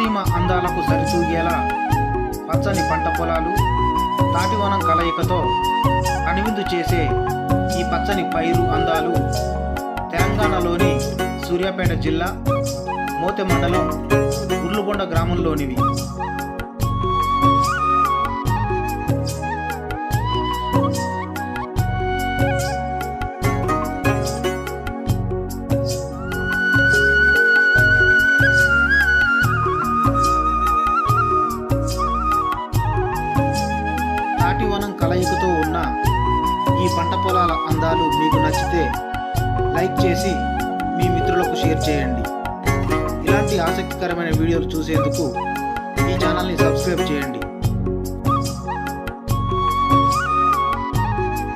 రాయలసీమ అందాలకు సరితూగేలా పచ్చని పంట పొలాలు, తాటివనం కలయికతో కనువిందు చేసే ఈ పచ్చని పైరు అందాలు తెలంగాణలోని సూర్యాపేట జిల్లా మోతె మండలం ఉర్లుగొండ గ్రామంలోనివి. తాటివనం కలయికతో ఉన్న ఈ పంట పొలాల అందాలు మీకు నచ్చితే లైక్ చేసి మీ మిత్రులకు షేర్ చేయండి. ఇలాంటి ఆసక్తికరమైన వీడియోలు చూసేందుకు ఈ ఛానల్ని సబ్స్క్రైబ్ చేయండి.